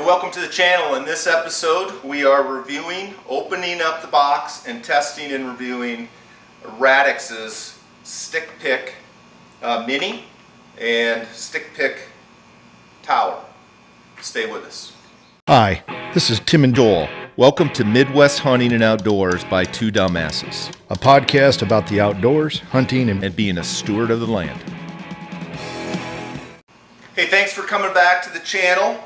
welcome to the channel. In this episode we are reviewing, opening up the box and testing and reviewing Radix's Stik N Pic Mini and Stik N Pic Tower. Stay with us. Hi, this is Tim and Joel. Welcome to Midwest Hunting and Outdoors by Two Dumbasses, a podcast about the outdoors, hunting, and being a steward of the land. Hey, thanks for coming back to the channel.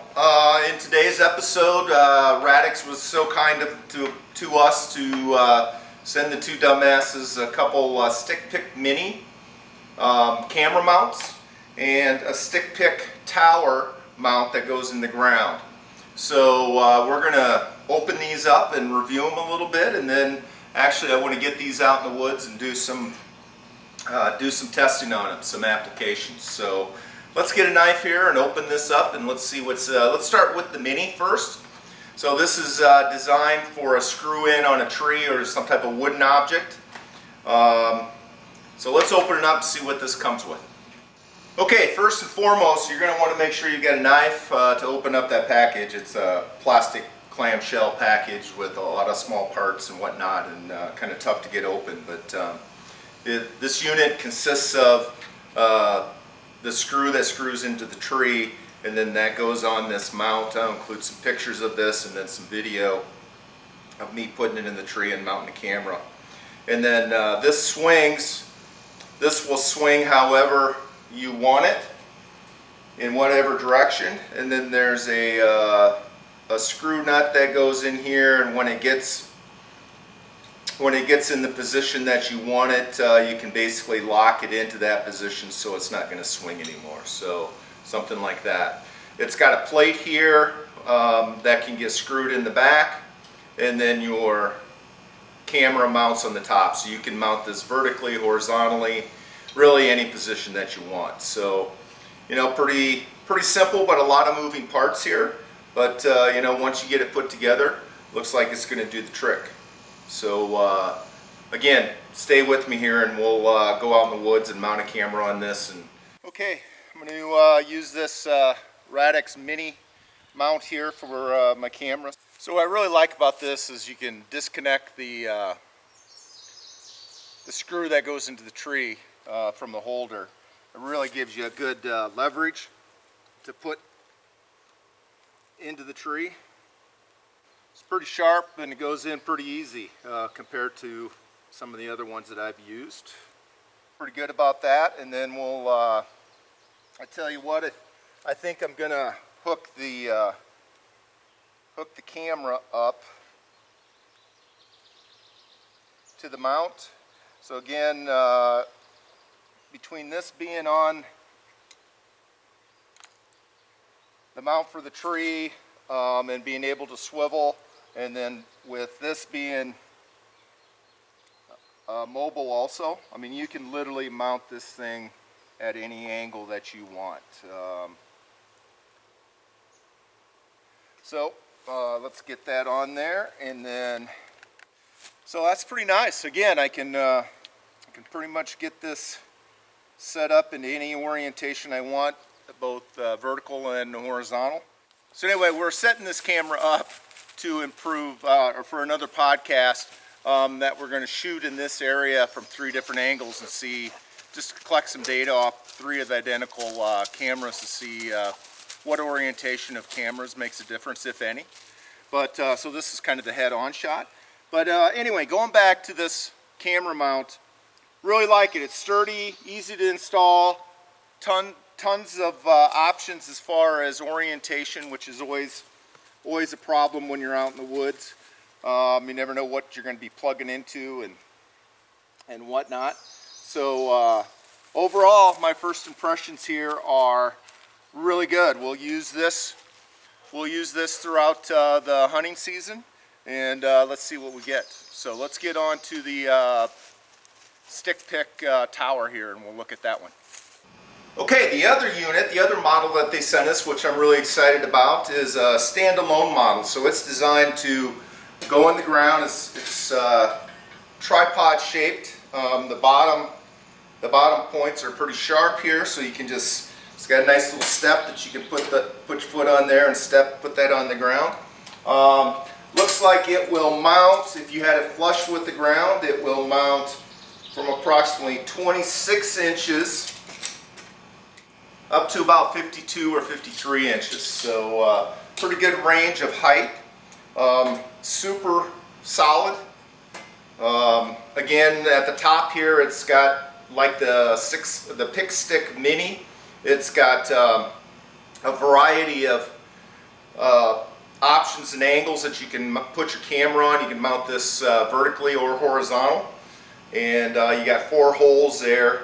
In today's episode, Radix was so kind to us to send the Two Dumbasses a couple Stik N Pic Mini camera mounts and a Stik N Pic Tower mount that goes in the ground. So we're going to open these up and review them a little bit, and then actually I want to get these out in the woods and do some testing on them, some applications. So let's get a knife here and open this up and let's see what's, let's start with the Mini first. So this is designed for a screw in on a tree or some type of wooden object. So let's open it up and see what this comes with. Okay, first and foremost, you're going to want to make sure you get a knife to open up that package. It's a plastic clamshell package with a lot of small parts and whatnot, and kind of tough to get open. But this unit consists of the screw that screws into the tree, and then that goes on this mount. I'll include some pictures of this and then some video of me putting it in the tree and mounting the camera. And then this swings. This will swing however you want it, in whatever direction. And then there's a screw nut that goes in here, and when it gets in the position that you want it, you can basically lock it into that position so it's not going to swing anymore. So something like that. It's got a plate here that can get screwed in the back, and then your camera mounts on the top. So you can mount this vertically, horizontally, really any position that you want. So, you know, pretty simple, but a lot of moving parts here. But you know, once you get it put together, looks like it's going to do the trick. So again, stay with me here and we'll go out in the woods and mount a camera on this. And okay, I'm going to use this Radix Mini mount here for my camera. So what I really like about this is you can disconnect the screw that goes into the tree from the holder. It really gives you a good leverage to put into the tree. It's pretty sharp and it goes in pretty easy compared to some of the other ones that I've used. Pretty good about that. And then we'll, I tell you what, I think I'm gonna hook the camera up to the mount. So again, between this being on the mount for the tree and being able to swivel, and then with this being mobile also, I mean, you can literally mount this thing at any angle that you want. So let's get that on there, and then so that's pretty nice. Again, I can pretty much get this set up into any orientation I want, both vertical and horizontal. So anyway, we're setting this camera up to improve, or for another podcast that we're going to shoot in this area from 3 different angles and see, just collect some data off 3 of the identical cameras to see what orientation of cameras makes a difference, if any. But so this is kind of the head-on shot. But anyway, going back to this camera mount, really like it. It's sturdy, easy to install, tons of options as far as orientation, which is always a problem when you're out in the woods. You never know what you're going to be plugging into and whatnot. So overall, my first impressions here are really good. We'll use this throughout the hunting season, and let's see what we get. So let's get on to the Stik N Pic Tower here, and we'll look at that one. Okay, the other unit, the other model that they sent us, which I'm really excited about, is a standalone model. So it's designed to go in the ground. It's tripod shaped. The bottom points are pretty sharp here, so you can just It's got a nice little step that you can put your foot on there and put that on the ground. Looks like it will mount, if you had it flush with the ground, it will mount from approximately 26 inches up to about 52 or 53 inches. So pretty good range of height. Super solid. Again, at the top here, it's got like the Pic Stik Mini. It's got a variety of options and angles that you can put your camera on. You can mount this vertically or horizontal, and you got 4 holes there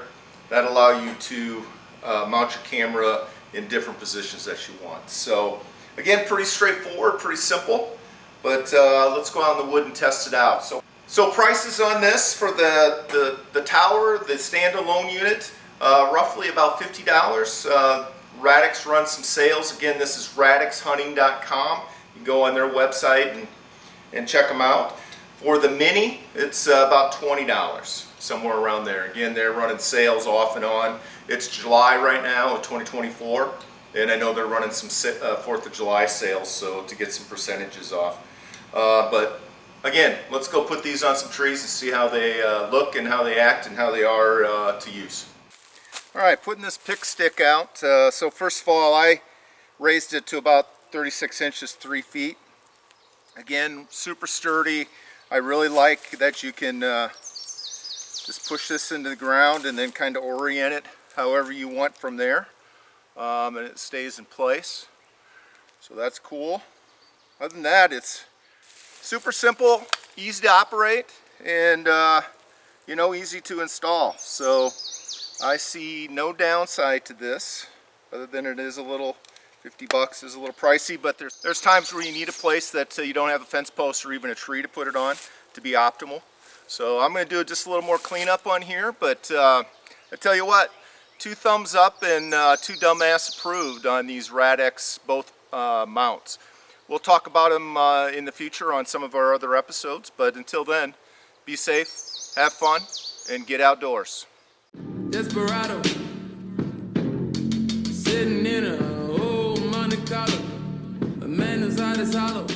that allow you to mount your camera in different positions that you want. So again, pretty straightforward, pretty simple, but let's go out on the wood and test it out. So prices on this for the tower, the standalone unit, roughly about $50. Radix runs some sales. Again, this is radixhunting.com. You can go on their website and check them out. For the Mini, it's about $20, somewhere around there. Again, they're running sales off and on. It's July right now of 2024, and I know they're running some 4th of July sales, so to get some percentages off. But again, let's go put these on some trees and see how they look and how they act and how they are to use. All right, putting this Pic Stik out. So first of all, I raised it to about 36 inches, 3 feet. Again, super sturdy. I really like that you can just push this into the ground and then kind of orient it however you want from there. And it stays in place. So that's cool. Other than that, it's super simple, easy to operate, and you know, easy to install. So I see no downside to this, other than it is a little, $50 is a little pricey, but there's times where you need a place that you don't have a fence post or even a tree to put it on to be optimal. So I'm going to do just a little more cleanup on here, but I tell you what, 2 thumbs up and 2 dumbass approved on these Radix both mounts. We'll talk about them in the future on some of our other episodes, but until then, be safe, have fun, and get outdoors. Desperado, sitting in a old Monte Carlo, a man whose heart is hollow.